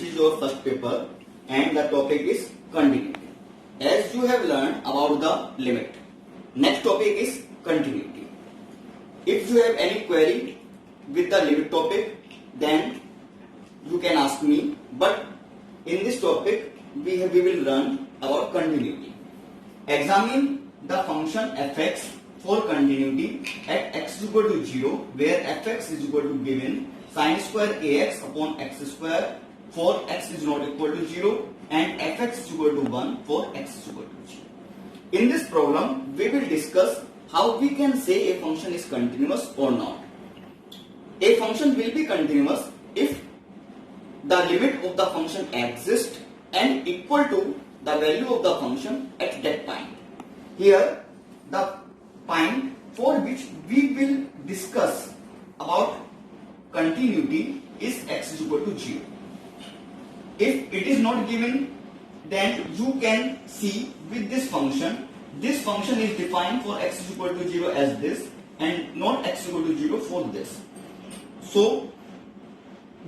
this is your first paper and the topic is continuity. As you have learned about the limit, next topic is continuity. If you have any query with the limit topic, then you can ask me, but in this topic we will learn about continuity. Examine the function fx for continuity at x is equal to 0, where fx is equal to given sin square ax upon x square for x is not equal to 0 and fx is equal to 1 for x is equal to 0. In this problem, we will discuss how we can say a function is continuous or not. A function will be continuous if the limit of the function exists and equal to the value of the function at that point. Here, the point for which we will discuss about continuity is x is equal to 0. If it is not given, then you can see with this function is defined for x is equal to 0 as this and not x is equal to 0 for this. So,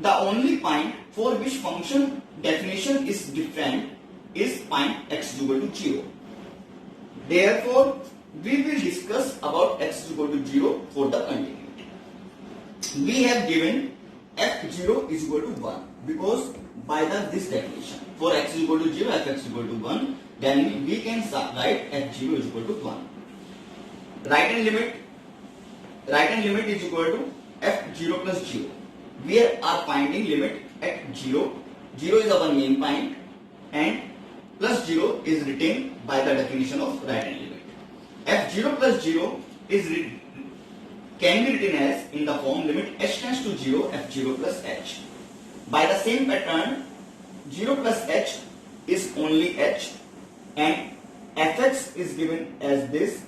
the only point for which function definition is different is point x is equal to 0. Therefore, we will discuss about x is equal to 0 for the continuity. We have given f0 is equal to 1 because by this definition, for x is equal to 0, fx is equal to 1, then we can write f0 is equal to 1. Right hand limit is equal to f0 plus 0. We are finding limit at 0. 0 is our main point and plus 0 is written by the definition of right hand limit. f0 plus 0 can be written as in the form limit h tends to 0 f0 plus h. By the same pattern, 0 plus h is only h and fx is given as this.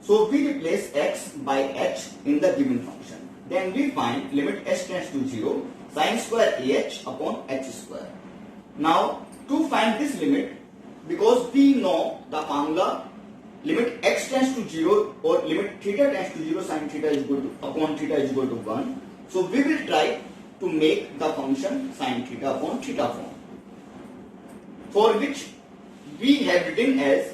So we replace x by h in the given function. Then we find limit h tends to 0 sin square ah upon h square. Now to find this limit, because we know the formula limit x tends to 0 or limit theta tends to 0 sin theta is equal to upon theta is equal to 1. So we will try to make the function sin theta upon theta form, for which we have written as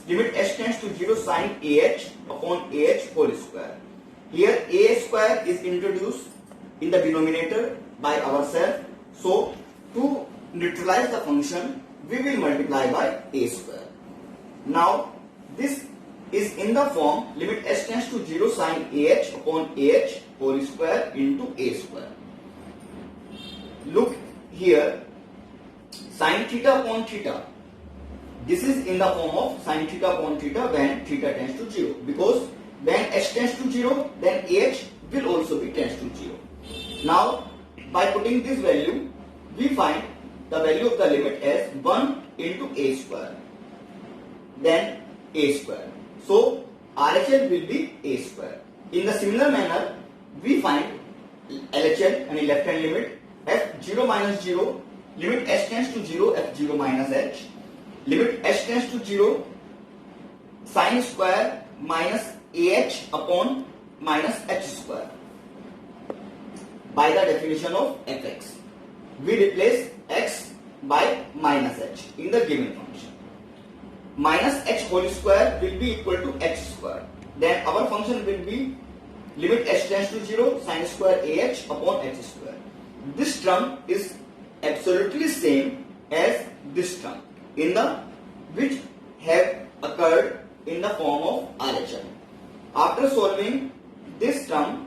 limit h tends to 0 sin ah upon ah whole square. Here a square is introduced in the denominator by ourselves. So to neutralize the function, we will multiply by a square. Now this is in the form limit h tends to 0 sin ah upon ah whole square into a square. Look here, sin theta upon theta. This is in the form of sin theta upon theta when theta tends to 0, because when h tends to 0, then ah will also be tends to 0. Now by putting this value, we find the value of the limit as 1 into a square, then a square. So RHL will be a square. In the similar manner, we find LHL and left hand limit f0 minus 0, limit h tends to 0 f0 minus h, limit h tends to 0 sin square minus ah upon minus h square. By the definition of fx, we replace x by minus h in the given function. Minus h whole square will be equal to h square. Then our function will be limit h tends to 0 sin square ah upon h square. This term is absolutely same as this term in the which have occurred in the form of RHL. After solving this term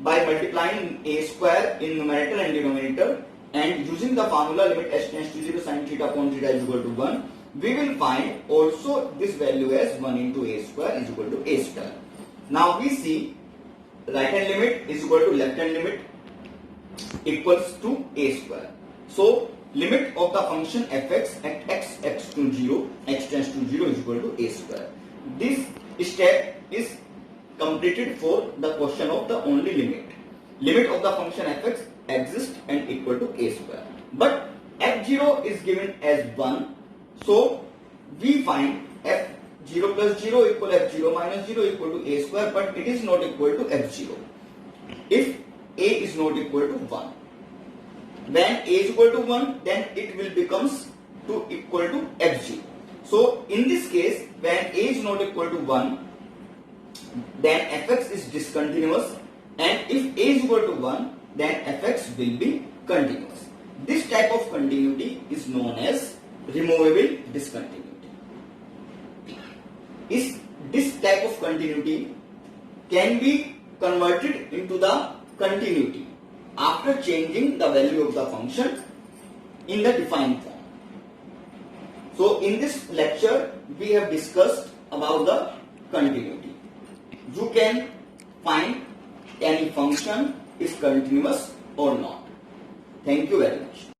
by multiplying a square in numerator and denominator and using the formula limit h tends to 0 sin theta upon theta is equal to 1, we will find also this value as 1 into a square is equal to a square. Now we see right hand limit is equal to left hand limit equals to a square. So limit of the function fx at x tends to 0 is equal to a square. This step is completed for the question of the only limit. Limit of the function fx exists and equal to a square. But f0 is given as 1. So we find f0 plus 0 equal f0 minus 0 equal to a square, but it is not equal to f0 if a is not equal to 1. when a is equal to 1, then it will becomes to equal to fg. So in this case, when a is not equal to 1, then fx is discontinuous, and if a is equal to 1, then fx will be continuous. This type of continuity is known as removable discontinuity. This type of continuity can be converted into the continuity after changing the value of the function in the defined form. So in this lecture we have discussed about the continuity. You can find any function is continuous or not. Thank you very much.